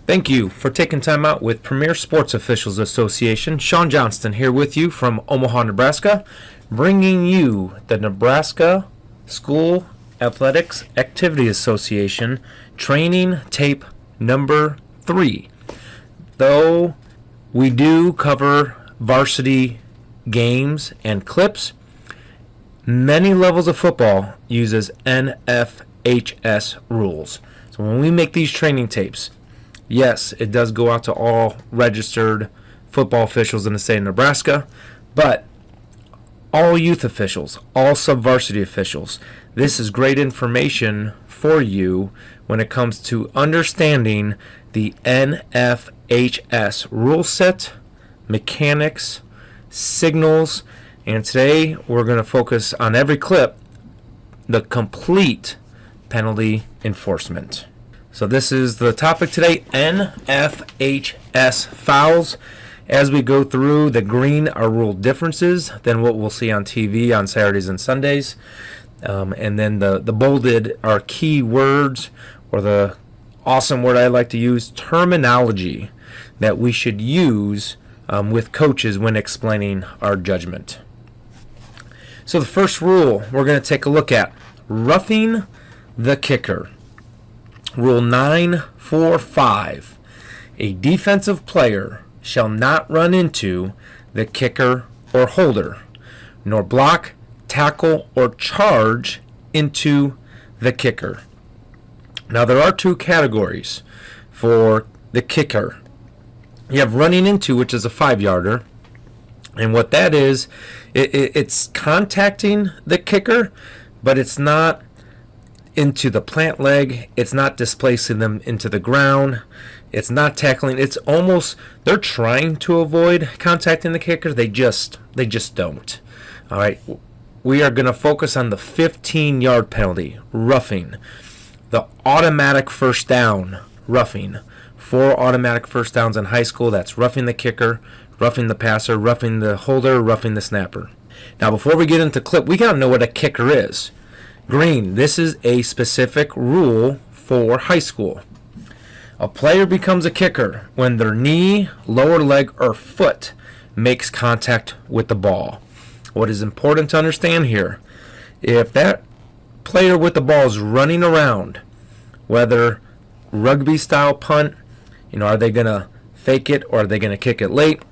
Thank you for taking time out with Premier Sports Officials Association. Sean Johnston here with you from Omaha, Nebraska, bringing you the Nebraska School Athletics Activity Association training tape number 3. Though we do cover varsity games and clips, many levels of football uses NFHS rules. So when we make these training tapes, yes, it does go out to all registered football officials in the state of Nebraska, but all youth officials, all sub-varsity officials, this is great information for you when it comes to understanding the NFHS rule set, mechanics, signals, and today we're going to focus on every clip, the complete penalty enforcement. So this is the topic today, NFHS fouls. As we go through, the green are rule differences than what we'll see on TV on Saturdays and Sundays. And then the bolded are key words, or the awesome word I like to use, terminology that we should use with coaches when explaining our judgment. So the first rule we're going to take a look at, roughing the kicker. Rule 945, a defensive player shall not run into the kicker or holder, nor block, tackle, or charge into the kicker. Now there are two categories for the kicker. You have running into, which is a 5-yarder, and what that is, it's contacting the kicker, but it's not into the plant leg, it's not displacing them into the ground, it's not tackling, it's almost, they're trying to avoid contacting the kicker, they just don't. All right, we are going to focus on the 15-yard penalty, roughing, the automatic first down, roughing. 4 automatic first downs in high school, that's roughing the kicker, roughing the passer, roughing the holder, roughing the snapper. Now before we get into clip, we got to know what a kicker is. Green, this is a specific rule for high school. A player becomes a kicker when their knee, lower leg, or foot makes contact with the ball. What is important to understand here, if that player with the ball is running around, whether rugby style punt, are they going to fake it or are they going to kick it late?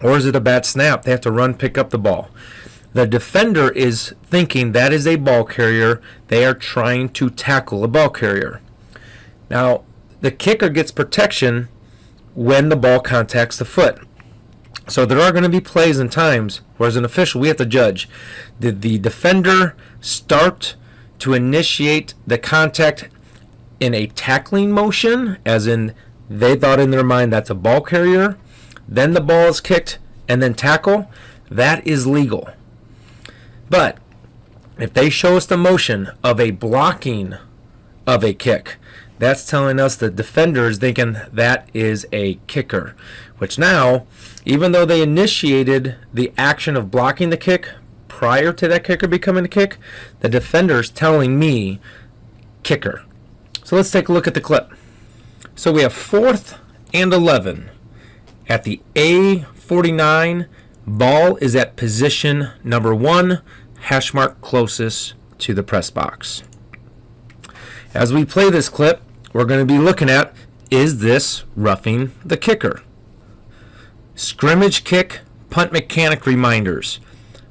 Or is it a bad snap? They have to run, pick up the ball. The defender is thinking that is a ball carrier. They are trying to tackle a ball carrier. Now, the kicker gets protection when the ball contacts the foot. So there are going to be plays and times where as an official we have to judge. Did the defender start to initiate the contact in a tackling motion, as in they thought in their mind that's a ball carrier, then the ball is kicked and then tackle? That is legal. But if they show us the motion of a blocking of a kick, that's telling us the defender is thinking that is a kicker. Which now, even though they initiated the action of blocking the kick prior to that kicker becoming a kick, the defender is telling me kicker. So let's take a look at the clip. So we have 4th and 11 at the A49. Ball is at position number 1, hash mark closest to the press box. As we play this clip, we're going to be looking at, is this roughing the kicker? Scrimmage kick, punt mechanic reminders.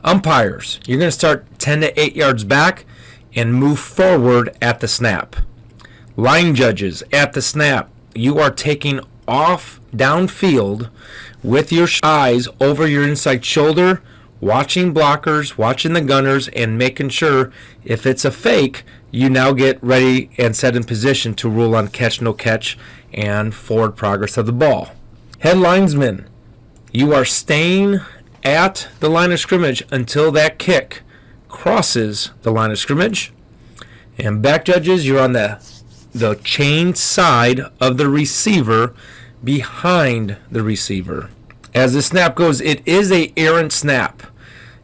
Umpires, you're going to start 10 to 8 yards back and move forward at the snap. Line judges, at the snap, you are taking off downfield with your eyes over your inside shoulder, watching blockers, watching the gunners, and making sure if it's a fake, you now get ready and set in position to rule on catch, no catch, and forward progress of the ball. Head linesman, you are staying at the line of scrimmage until that kick crosses the line of scrimmage. And back judges, you're on the chained side of the receiver behind the receiver. As the snap goes, it is a errant snap,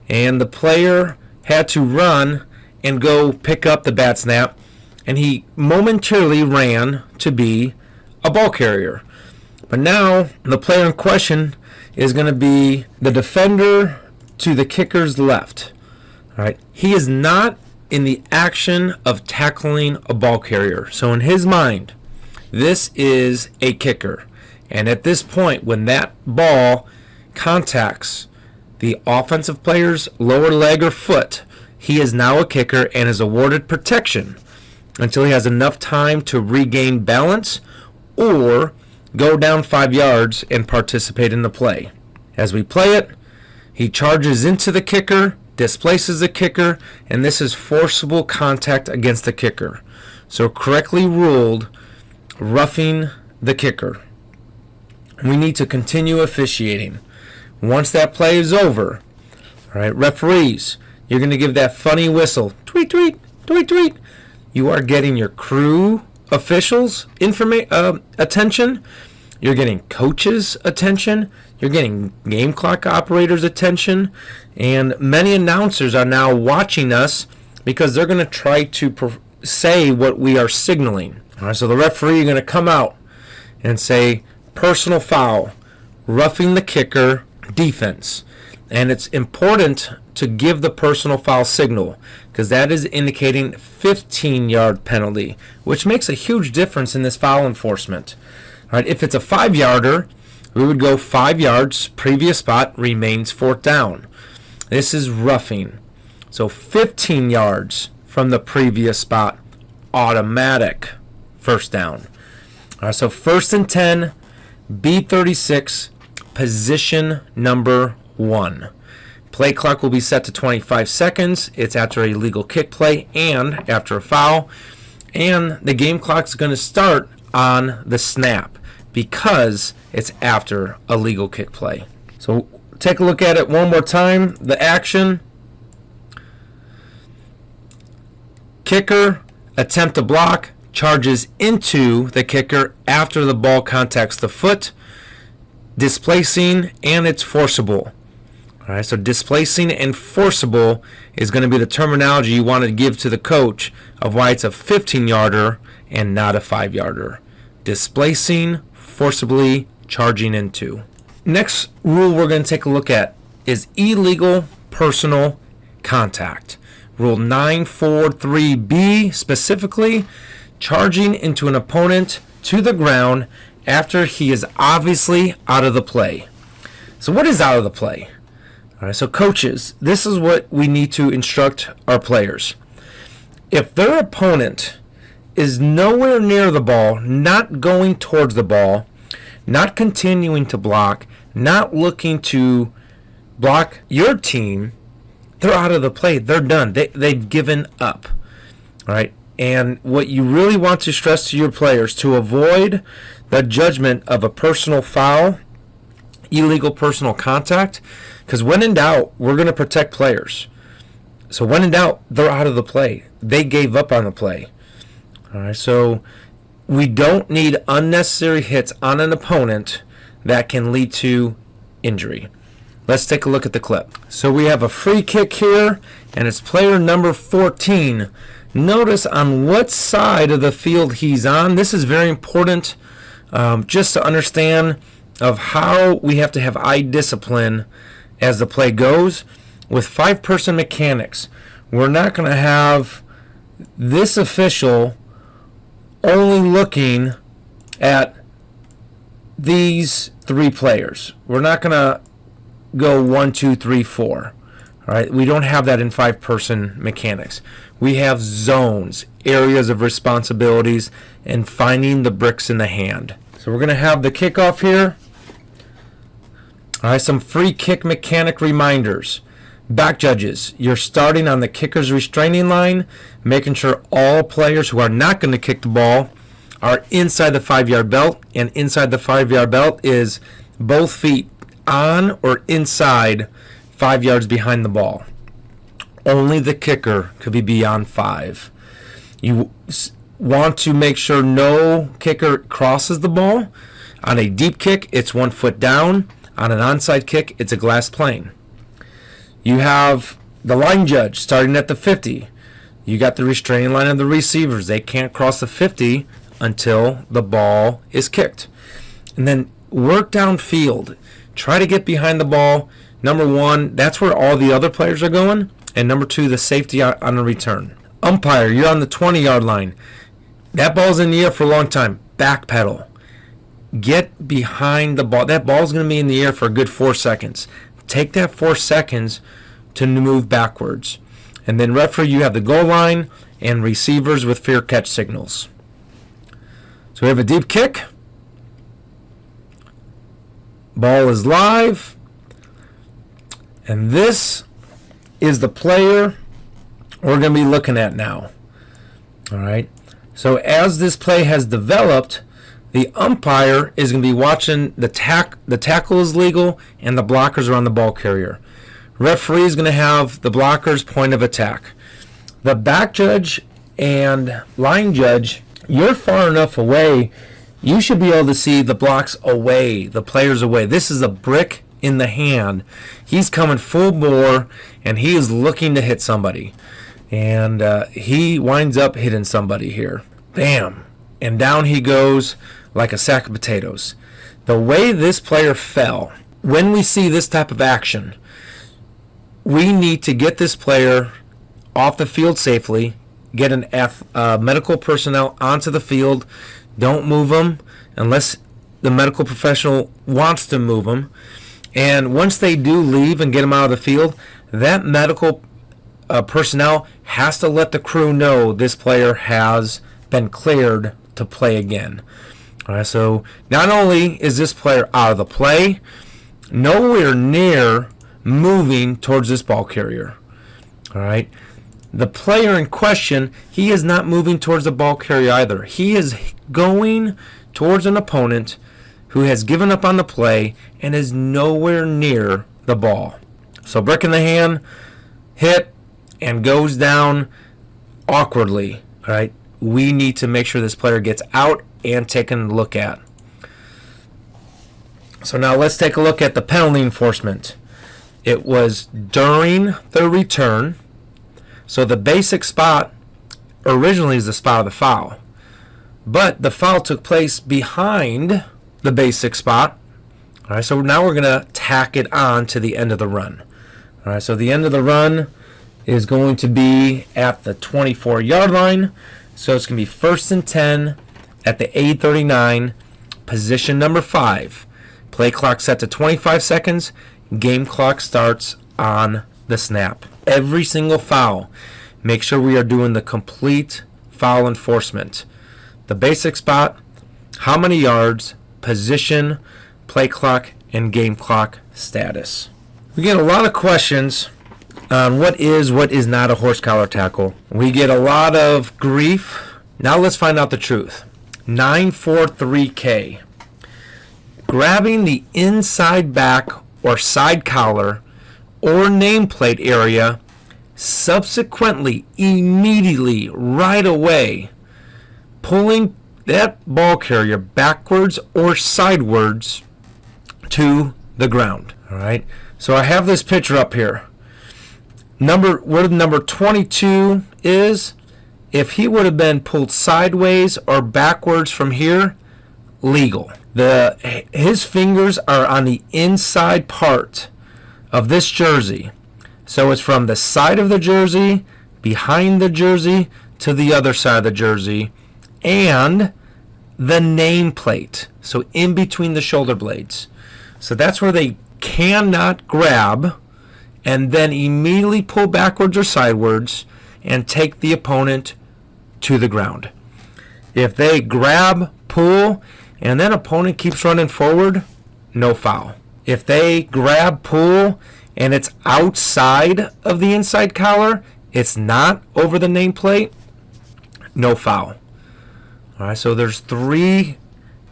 and the player had to run and go pick up the bat snap, and he momentarily ran to be a ball carrier. But now the player in question is going to be the defender to the kicker's left. All right. He is not in the action of tackling a ball carrier. So in his mind, this is a kicker. And at this point, when that ball contacts the offensive player's lower leg or foot, he is now a kicker and is awarded protection until he has enough time to regain balance or go down 5 yards and participate in the play. As we play it, he charges into the kicker, displaces the kicker, and this is forcible contact against the kicker. So correctly ruled, roughing the kicker. We need to continue officiating. Once that play is over, all right, referees, you're going to give that funny whistle, tweet, tweet, tweet, tweet. You are getting your crew officials attention. You're getting coaches' attention. You're getting game clock operators' attention. And many announcers are now watching us because they're going to try to say what we are signaling. All right, so the referee is going to come out and say, personal foul, roughing the kicker, defense. And it's important to give the personal foul signal because that is indicating 15-yard penalty, which makes a huge difference in this foul enforcement. All right, if it's a 5-yarder, we would go 5 yards, previous spot remains fourth down. This is roughing. So 15 yards from the previous spot, automatic first down. All right, so 1st and 10, B36, position number 1. Play clock will be set to 25 seconds. It's after a legal kick play and after a foul. And the game clock is going to start on the snap because it's after a legal kick play. So take a look at it one more time. The action. Kicker, attempt to block, charges into the kicker after the ball contacts the foot, displacing, and it's forcible. All right, so displacing and forcible is going to be the terminology you want to give to the coach of why it's a 15-yarder and not a 5-yarder. Displacing, forcibly charging into. Next rule we're going to take a look at is illegal personal contact. Rule 943B specifically, charging into an opponent to the ground after he is obviously out of the play. So what is out of the play? All right, so coaches, this is what we need to instruct our players. If their opponent is nowhere near the ball, not going towards the ball, not continuing to block, not looking to block your team, they're out of the play. They're done. They've given up. All right, and what you really want to stress to your players to avoid the judgment of a personal foul, illegal personal contact, because when in doubt, we're going to protect players. So when in doubt, they're out of the play. They gave up on the play. All right, so we don't need unnecessary hits on an opponent that can lead to injury. Let's take a look at the clip. So we have a free kick here, and it's player number 14. Notice on what side of the field he's on. This is very important just to understand of how we have to have eye discipline as the play goes. With 5-person mechanics, we're not going to have this official only looking at these 3 players. We're not going to go 1, 2, 3, 4. All right, we don't have that in 5-person mechanics. We have zones, areas of responsibilities, and finding the bricks in the hand. So we're going to have the kickoff here. All right, some free kick mechanic reminders. Back judges, you're starting on the kicker's restraining line, making sure all players who are not going to kick the ball are inside the 5-yard belt, and inside the 5-yard belt is both feet on or inside 5 yards behind the ball. Only the kicker could be beyond 5. You want to make sure no kicker crosses the ball. On a deep kick, it's 1 foot down. On an onside kick, it's a glass plane. You have the line judge starting at the 50. You got the restraining line of the receivers. They can't cross the 50 until the ball is kicked. And then work downfield. Try to get behind the ball. Number one, that's where all the other players are going. And number two, the safety on the return. Umpire, you're on the 20-yard line. That ball's in the air for a long time. Backpedal. Get behind the ball. That ball's going to be in the air for a good 4 seconds. Take that 4 seconds to move backwards. And then referee, you have the goal line and receivers with fair catch signals. So we have a deep kick. Ball is live. And this is the player we're going to be looking at now. All right. So as this play has developed, the umpire is going to be watching the tackle is legal and the blockers are on the ball carrier. Referee is going to have the blockers point of attack. The back judge and line judge, you're far enough away, you should be able to see the blocks away, the players away. This is a brick in the hand. He's coming full bore and he is looking to hit somebody. And he winds up hitting somebody here. Bam. And down he goes like a sack of potatoes. The way this player fell, when we see this type of action, we need to get this player off the field safely, get an medical personnel onto the field. Don't move them unless the medical professional wants to move them. And once they do leave and get them out of the field, that medical personnel has to let the crew know this player has been cleared to play again. All right, so not only is this player out of the play, nowhere near moving towards this ball carrier. All right, the player in question, he is not moving towards the ball carrier either. He is going towards an opponent who has given up on the play and is nowhere near the ball. So brick in the hand, hit, and goes down awkwardly. All right, we need to make sure this player gets out and taken a look at. So now let's take a look at the penalty enforcement. It was during the return. So the basic spot originally is the spot of the foul. But the foul took place behind the basic spot. All right, so now we're going to tack it on to the end of the run. All right, so the end of the run is going to be at the 24-yard line. So it's going to be 1st and 10 at the 8:39, position number 5. Play clock set to 25 seconds. Game clock starts on the snap. Every single foul, make sure we are doing the complete foul enforcement. The basic spot, how many yards, position, play clock, and game clock status. We get a lot of questions on what is not a horse collar tackle. We get a lot of grief. Now let's find out the truth. 943K. Grabbing the inside back or side collar or nameplate area, subsequently, immediately, right away, pulling that ball carrier backwards or sidewards to the ground. All right. So I have this picture up here. Where number 22 is, if he would have been pulled sideways or backwards from here, legal. His fingers are on the inside part of this jersey. So it's from the side of the jersey, behind the jersey, to the other side of the jersey, and the nameplate. So in between the shoulder blades. So that's where they cannot grab and then immediately pull backwards or sidewards and take the opponent to the ground. If they grab, pull, and then opponent keeps running forward, no foul. If they grab, pull, and it's outside of the inside collar, it's not over the nameplate, no foul. All right, so there's 3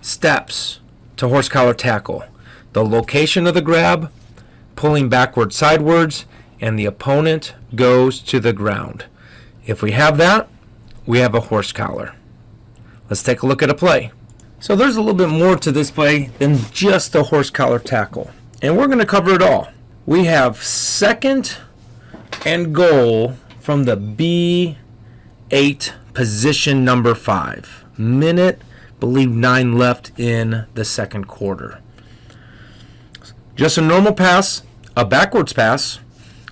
steps to horse collar tackle. The location of the grab, pulling backwards, sidewards, and the opponent goes to the ground. If we have that, we have a horse collar. Let's take a look at a play. So there's a little bit more to this play than just a horse collar tackle, and we're going to cover it all. We have 2nd and goal from the B8 position number 5. minute, believe 9 left in the second quarter. Just a normal pass, a backwards pass.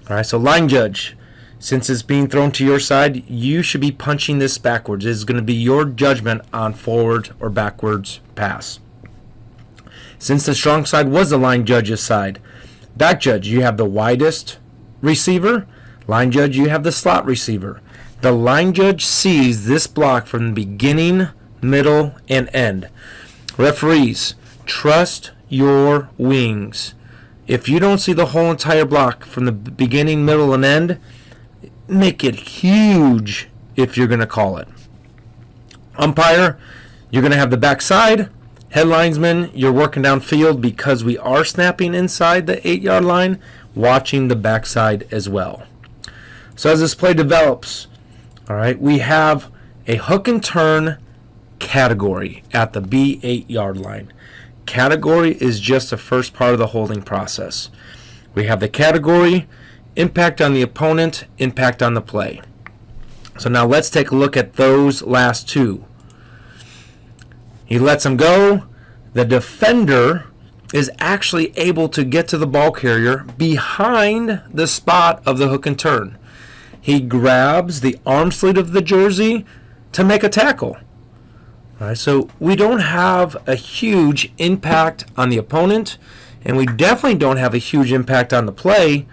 All right, so line judge, since it's being thrown to your side, you should be punching this backwards. It's going to be your judgment on forward or backwards pass. Since the strong side was the line judge's side, back judge, you have the widest receiver. Line judge, you have the slot receiver. The line judge sees this block from the beginning, middle, and end. Referees, trust your wings. If you don't see the whole entire block from the beginning, middle, and end, make it huge if you're going to call it. Umpire, you're going to have the backside. Head linesman, you're working downfield because we are snapping inside the 8-yard line, watching the backside as well. So as this play develops, all right, we have a hook and turn category at the B8-yard line. Category is just the first part of the holding process. We have the category, impact on the opponent, impact on the play. So now let's take a look at those last two. He lets him go. The defender is actually able to get to the ball carrier behind the spot of the hook and turn. He grabs the arm sleeve of the jersey to make a tackle. All right, so we don't have a huge impact on the opponent, and we definitely don't have a huge impact on the play.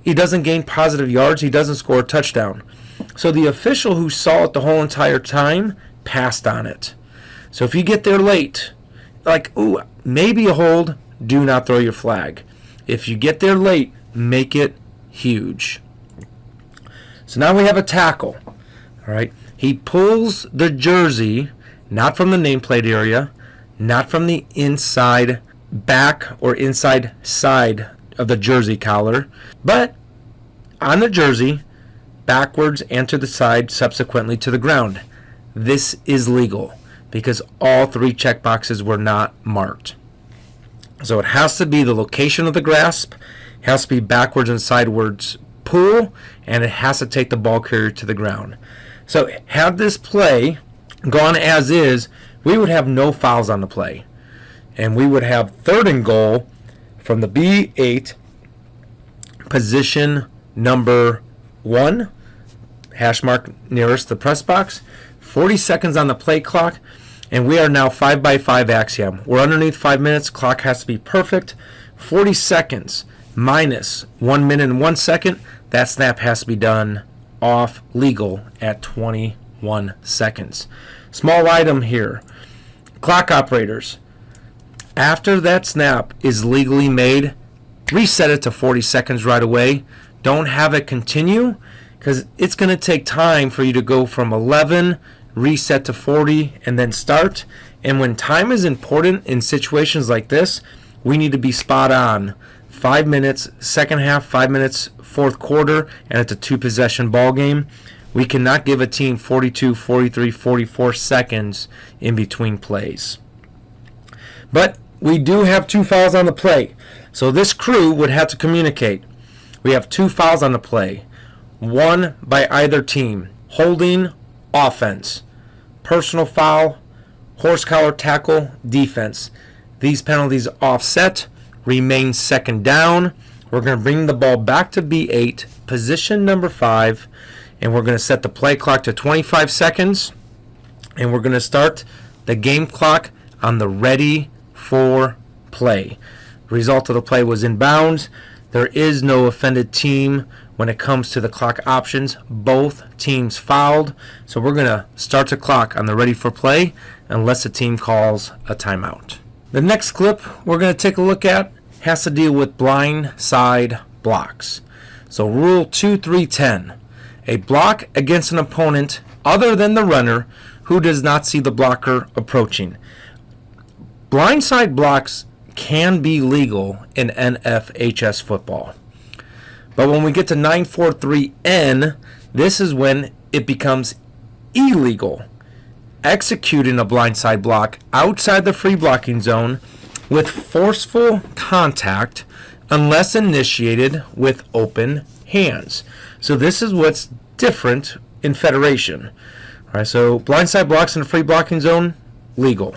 He doesn't gain positive yards. He doesn't score a touchdown. So the official who saw it the whole entire time passed on it. So if you get there late, like, ooh, maybe a hold, do not throw your flag. If you get there late, make it huge. So now we have a tackle. All right. He pulls the jersey, not from the nameplate area, not from the inside back or inside side of the jersey collar, but on the jersey, backwards and to the side, subsequently to the ground. This is legal because all three check boxes were not marked. So it has to be the location of the grasp, it has to be backwards and sidewards pull, and it has to take the ball carrier to the ground. So had this play gone as is, we would have no fouls on the play. And we would have 3rd and goal from the B8, position number 1, hash mark nearest the press box, 40 seconds on the play clock, and we are now 5x5 axiom. We're underneath 5 minutes, clock has to be perfect. 40 seconds minus 1 minute and 1 second, that snap has to be done off legal at 21 seconds. Small item here. Clock operators, after that snap is legally made, reset it to 40 seconds right away. Don't have it continue because it's going to take time for you to go from 11, reset to 40, and then start. And when time is important in situations like this, we need to be spot on. 5 minutes, second half, 5 minutes, fourth quarter, and it's a 2-possession ball game. We cannot give a team 42, 43, 44 seconds in between plays. But we do have 2 fouls on the play. So this crew would have to communicate. We have 2 fouls on the play. 1 by either team. Holding, offense. Personal foul, horse collar tackle, defense. These penalties offset, remain second down. We're going to bring the ball back to B8, position number 5, and we're going to set the play clock to 25 seconds, and we're going to start the game clock on the ready for play. Result of the play was inbounds. There is no offended team when it comes to the clock options. Both teams fouled, so we're going to start the clock on the ready for play unless the team calls a timeout. The next clip we're going to take a look at has to deal with blindside blocks. So Rule 2310, a block against an opponent other than the runner who does not see the blocker approaching. Blindside blocks can be legal in NFHS football. But when we get to 943N, this is when it becomes illegal. Executing a blindside block outside the free blocking zone with forceful contact unless initiated with open hands. So this is what's different in Federation. All right, so blindside blocks in the free blocking zone, legal.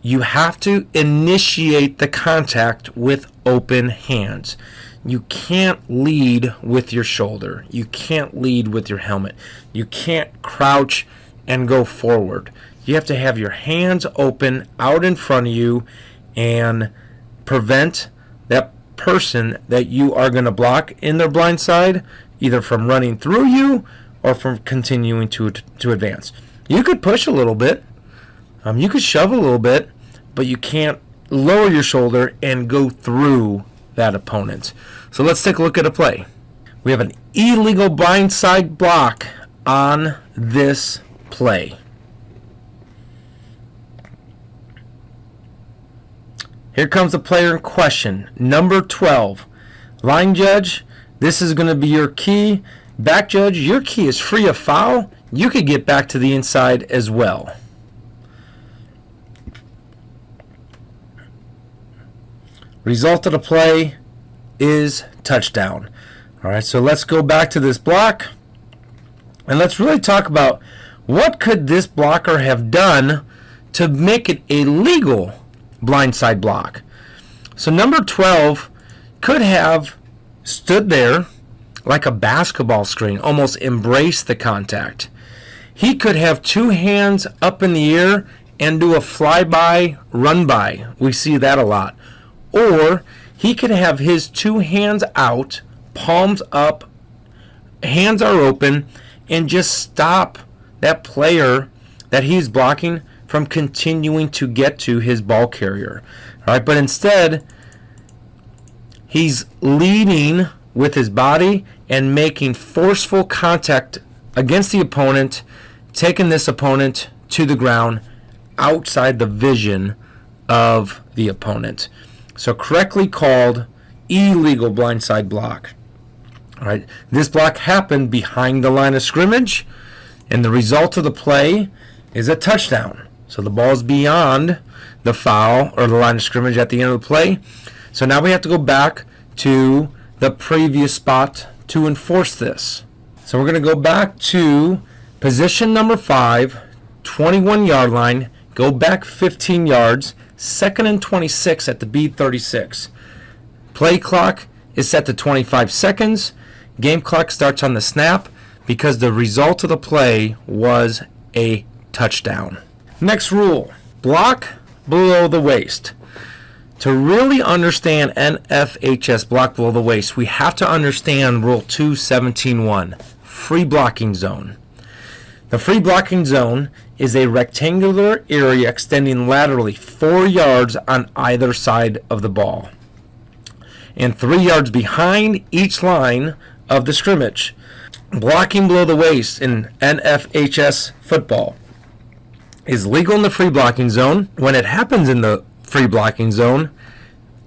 You have to initiate the contact with open hands. You can't lead with your shoulder. You can't lead with your helmet. You can't crouch and go forward. You have to have your hands open out in front of you and prevent that person that you are going to block in their blind side either from running through you or from continuing to advance. You could push a little bit. You could shove a little bit, but you can't lower your shoulder and go through that opponent. So let's take a look at a play. We have an illegal blindside block on this play. Here comes the player in question, number 12. Line judge, this is going to be your key. Back judge, your key is free of foul. You could get back to the inside as well. Result of the play is touchdown. All right, so let's go back to this block and let's really talk about what could this blocker have done to make it a legal blindside block. So number 12 could have stood there like a basketball screen, almost embraced the contact. He could have two hands up in the air and do a flyby, run by. We see that a lot. Or he could have his two hands out, palms up, hands are open, and just stop that player that he's blocking from continuing to get to his ball carrier. All right, but instead, he's leading with his body and making forceful contact against the opponent, taking this opponent to the ground outside the vision of the opponent. So correctly called illegal blindside block. All right, this block happened behind the line of scrimmage, and the result of the play is a touchdown. So the ball is beyond the foul or the line of scrimmage at the end of the play. So now we have to go back to the previous spot to enforce this. So we're going to go back to position number 5, 21-yard line, go back 15 yards, 2nd and 26 at the B36. Play clock is set to 25 seconds. Game clock starts on the snap because the result of the play was a touchdown. Next rule, block below the waist. To really understand NFHS block below the waist, we have to understand Rule 217.1, free blocking zone. The free blocking zone is a rectangular area extending laterally 4 yards on either side of the ball and 3 yards behind each line of the scrimmage. Blocking below the waist in NFHS football is legal in the free blocking zone when it happens in the free blocking zone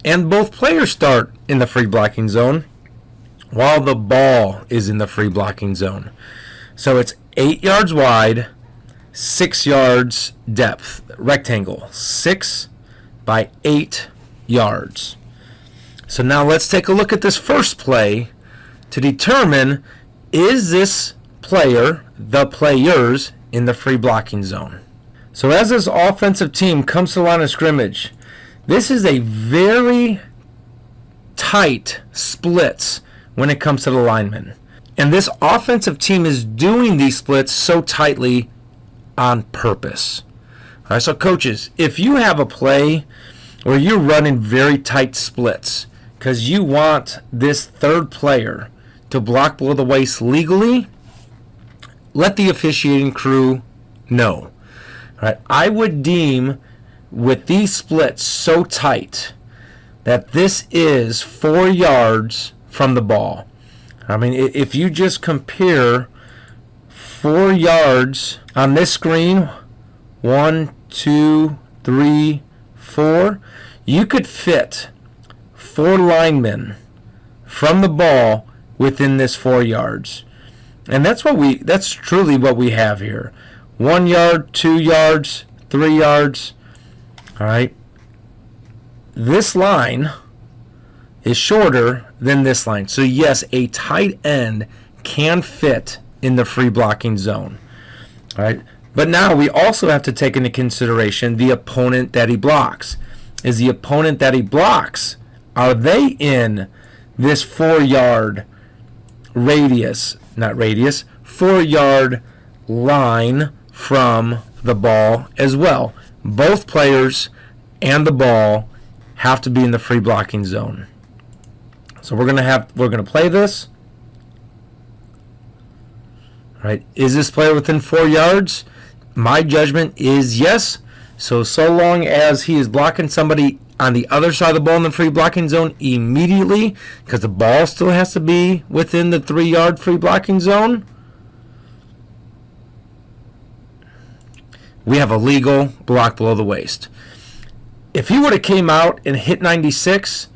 and both players start in the free blocking zone while the ball is in the free blocking zone. So it's 8 yards wide, 6 yards depth, rectangle, 6 by 8 yards. So now let's take a look at this first play to determine, is this player, the players, in the free blocking zone? So as this offensive team comes to the line of scrimmage, this is a very tight splits when it comes to the linemen. And this offensive team is doing these splits so tightly on purpose. All right, so coaches, if you have a play where you're running very tight splits because you want this third player to block below the waist legally, let the officiating crew know. All right, I would deem with these splits so tight that this is 4 yards from the ball. I mean, if you just compare 4 yards on this screen, 1, 2, 3, 4, you could fit 4 linemen from the ball within this 4 yards. And that's truly what we have here. 1 yard, 2 yards, 3 yards. All right. This line is shorter than this line. So yes, a tight end can fit in the free blocking zone. All right. But now we also have to take into consideration the opponent that he blocks. Is the opponent that he blocks, are they in this 4-yard radius, not radius, 4-yard line from the ball as well? Both players and the ball have to be in the free blocking zone. So we're gonna play this. All right. Is this player within 4 yards? My judgment is yes. So long as he is blocking somebody on the other side of the ball in the free blocking zone immediately, because the ball still has to be within the 3-yard free blocking zone, we have a legal block below the waist. If he would have came out and hit 96,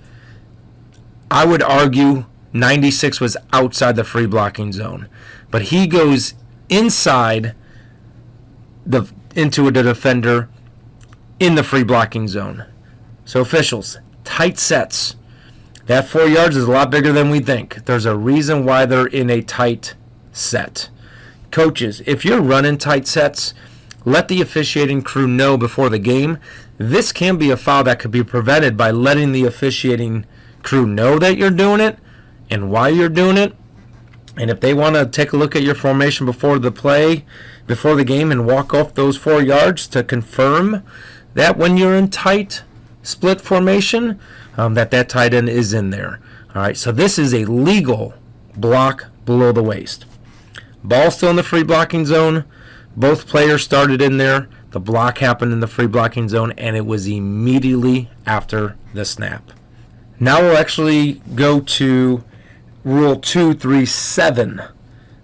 I would argue 96 was outside the free blocking zone. But he goes inside into the defender in the free blocking zone. So officials, tight sets. That 4 yards is a lot bigger than we think. There's a reason why they're in a tight set. Coaches, if you're running tight sets, let the officiating crew know before the game. This can be a foul that could be prevented by letting the officiating crew know that you're doing it and why you're doing it. And if they want to take a look at your formation before the game and walk off those 4 yards to confirm that when you're in tight split formation, that tight end is in there. All right, so this is a legal block below the waist. Ball still in the free blocking zone. Both players started in there. The block happened in the free blocking zone, and it was immediately after the snap. Now we'll actually go to Rule 237,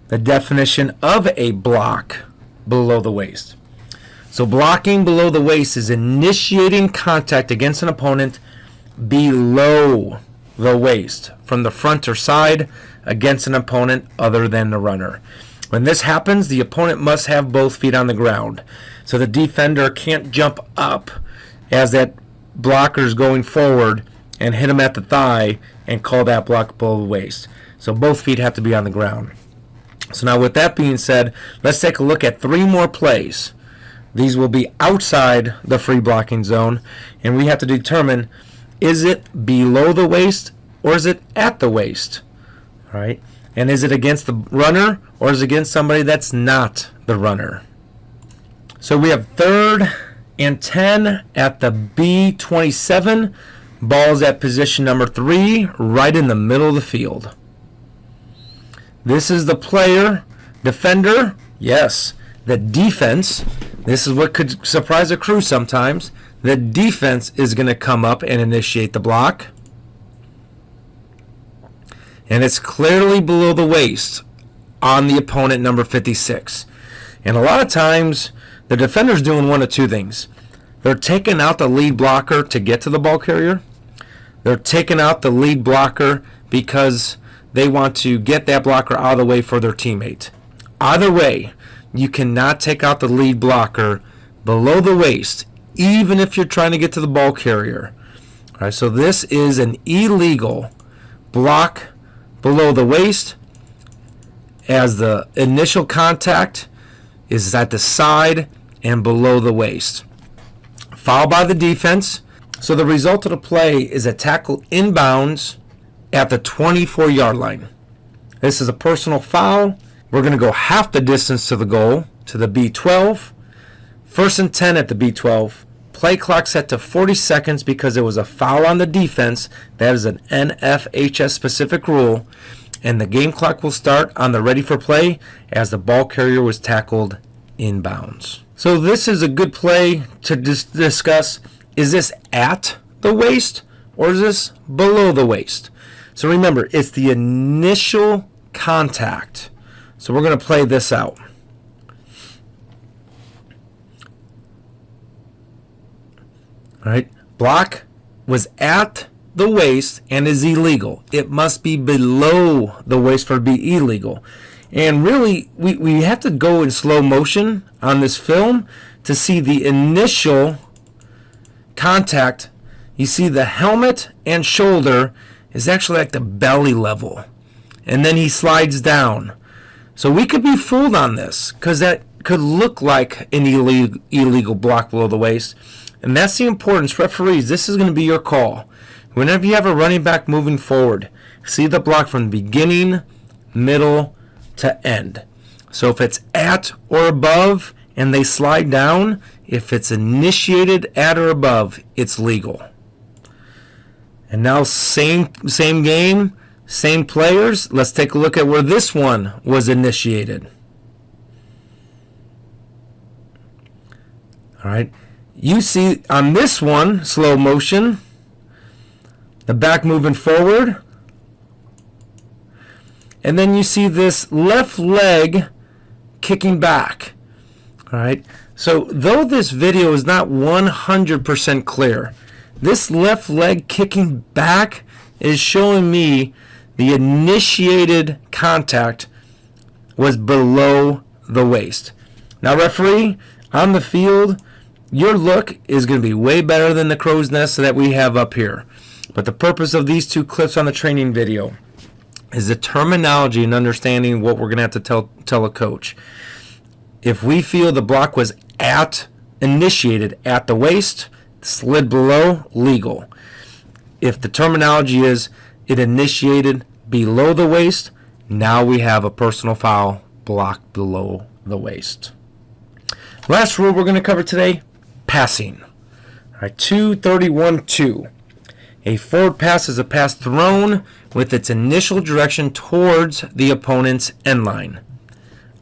the definition of a block below the waist. So blocking below the waist is initiating contact against an opponent below the waist, from the front or side, against an opponent other than the runner. When this happens, the opponent must have both feet on the ground. So the defender can't jump up as that blocker is going forward and hit him at the thigh and call that block below the waist. So both feet have to be on the ground. So now with that being said, let's take a look at 3 more plays. These will be outside the free blocking zone, and we have to determine, is it below the waist or is it at the waist? All right. And is it against the runner or is it against somebody that's not the runner? So we have 3rd and 10 at the B27. Ball's at position number 3, right in the middle of the field. This is the player, defender, yes. The defense, this is what could surprise a crew sometimes. The defense is going to come up and initiate the block. And it's clearly below the waist on the opponent, number 56. And a lot of times, the defender's doing one of 2 things. They're taking out the lead blocker to get to the ball carrier. They're taking out the lead blocker because they want to get that blocker out of the way for their teammate. Either way, you cannot take out the lead blocker below the waist, even if you're trying to get to the ball carrier. All right, so this is an illegal block below the waist, as the initial contact is at the side and below the waist. Foul by the defense. So the result of the play is a tackle inbounds at the 24-yard line. This is a personal foul. We're going to go half the distance to the goal, to the B12. 1st and 10 at the B12. Play clock set to 40 seconds because it was a foul on the defense. That is an NFHS specific rule. And the game clock will start on the ready for play as the ball carrier was tackled inbounds. So this is a good play to discuss. Is this at the waist or is this below the waist? So remember, it's the initial contact. So we're going to play this out. All right, block was at the waist and is illegal. It must be below the waist for it to be illegal. And really, we have to go in slow motion on this film to see the initial contact. You see the helmet and shoulder is actually at the belly level. And then he slides down. So we could be fooled on this because that could look like an illegal block below the waist. And that's the importance. Referees, this is going to be your call. Whenever you have a running back moving forward, see the block from beginning, middle to end. So if it's at or above and they slide down, if it's initiated at or above, it's legal. And now same game, same players. Let's take a look at where this one was initiated. All right. You see on this one, slow motion, the back moving forward. And then you see this left leg kicking back. All right. So though this video is not 100% clear, this left leg kicking back is showing me the initiated contact was below the waist. Now, referee, on the field, your look is going to be way better than the crow's nest that we have up here. But the purpose of these two clips on the training video is the terminology and understanding what we're going to have to tell a coach. If we feel the block was initiated at the waist, slid below, legal. If the terminology is it initiated below the waist, now we have a personal foul, block below the waist. Last rule we're going to cover today, passing. All right, 231-2. A forward pass is a pass thrown with its initial direction towards the opponent's end line.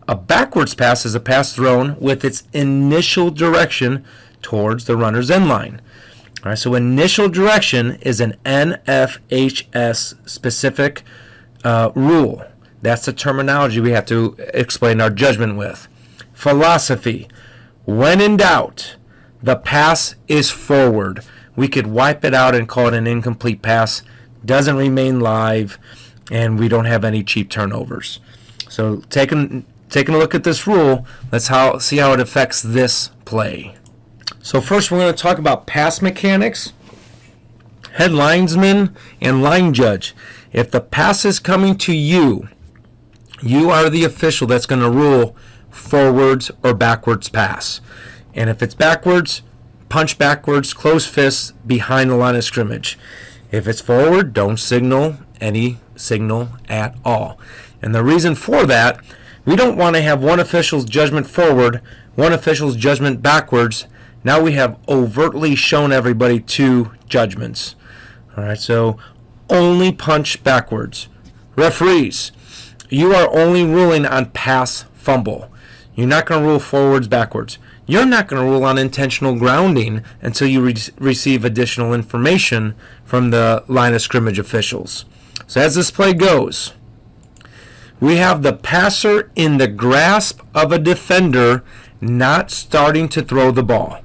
A backwards pass is a pass thrown with its initial direction towards the runner's end line. All right, so initial direction is an NFHS specific rule. That's the terminology we have to explain our judgment with. Philosophy. When in doubt, the pass is forward. We could wipe it out and call it an incomplete pass. Doesn't remain live, and we don't have any cheap turnovers. So taking a look at this rule, let's see how it affects this play. So first we're going to talk about pass mechanics, head linesman, and line judge. If the pass is coming to you, you are the official that's going to rule forwards or backwards pass. And if it's backwards, punch backwards, close fists behind the line of scrimmage. If it's forward, don't signal any signal at all. And the reason for that, we don't want to have one official's judgment forward, one official's judgment backwards. Now we have overtly shown everybody two judgments. All right, so only punch backwards. Referees, you are only ruling on pass fumble. You're not going to rule forwards backwards. You're not going to rule on intentional grounding until you receive additional information from the line of scrimmage officials. So as this play goes, we have the passer in the grasp of a defender not starting to throw the ball.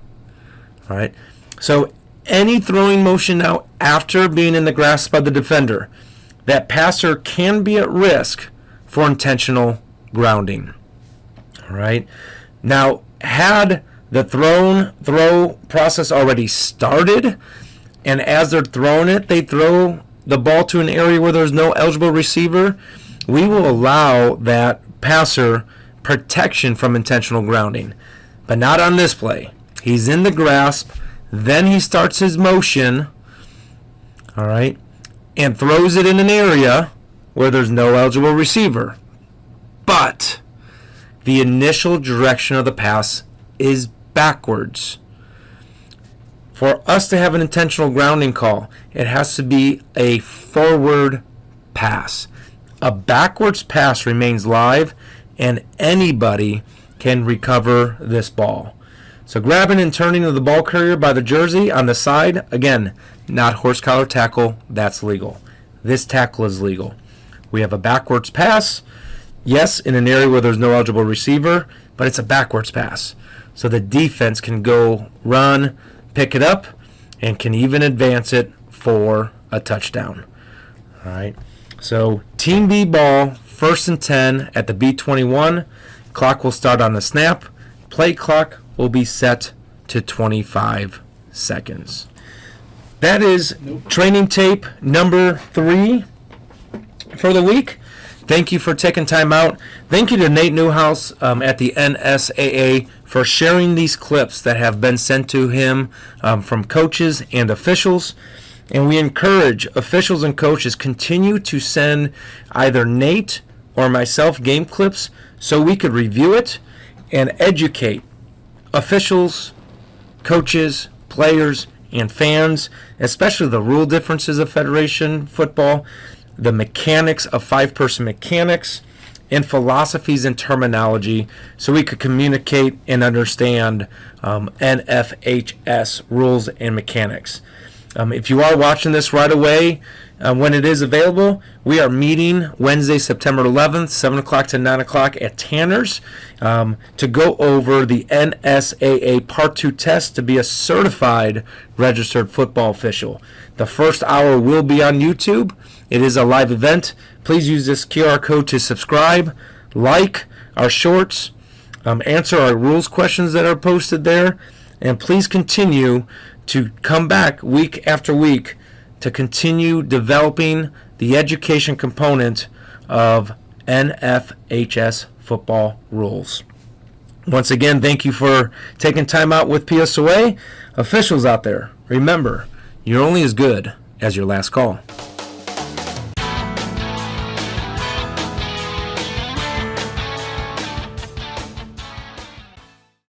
All right. So any throwing motion now after being in the grasp of the defender, that passer can be at risk for intentional grounding. All right. Now, had the throw process already started, and as they're throwing it, they throw the ball to an area where there's no eligible receiver, we will allow that passer protection from intentional grounding. But not on this play. He's in the grasp, then he starts his motion, all right, and throws it in an area where there's no eligible receiver. But the initial direction of the pass is backwards. For us to have an intentional grounding call, it has to be a forward pass. A backwards pass remains live, and anybody can recover this ball. So grabbing and turning of the ball carrier by the jersey on the side, again, not horse collar tackle, that's legal. This tackle is legal. We have a backwards pass, yes, in an area where there's no eligible receiver, but it's a backwards pass. So the defense can go run, pick it up, and can even advance it for a touchdown. All right. So Team B ball, 1st and 10 at the B21. Clock will start on the snap. Play clock will be set to 25 seconds. That is training tape number 3 for the week. Thank you for taking time out. Thank you to Nate Newhouse at the NSAA for sharing these clips that have been sent to him from coaches and officials. And we encourage officials and coaches continue to send either Nate or myself game clips so we could review it and educate officials, coaches, players, and fans, especially the rule differences of Federation football, the mechanics of five-person mechanics, and philosophies and terminology, so we could communicate and understand NFHS rules and mechanics. If you are watching this right away, when it is available, we are meeting Wednesday, September 11th, 7 o'clock to 9 o'clock at Tanner's to go over the NSAA Part 2 test to be a certified registered football official. The first hour will be on YouTube. It is a live event. Please use this QR code to subscribe, like our shorts, answer our rules questions that are posted there, and please continue to come back week after week to continue developing the education component of NFHS football rules. Once again, thank you for taking time out with PSOA. Officials out there, remember, you're only as good as your last call.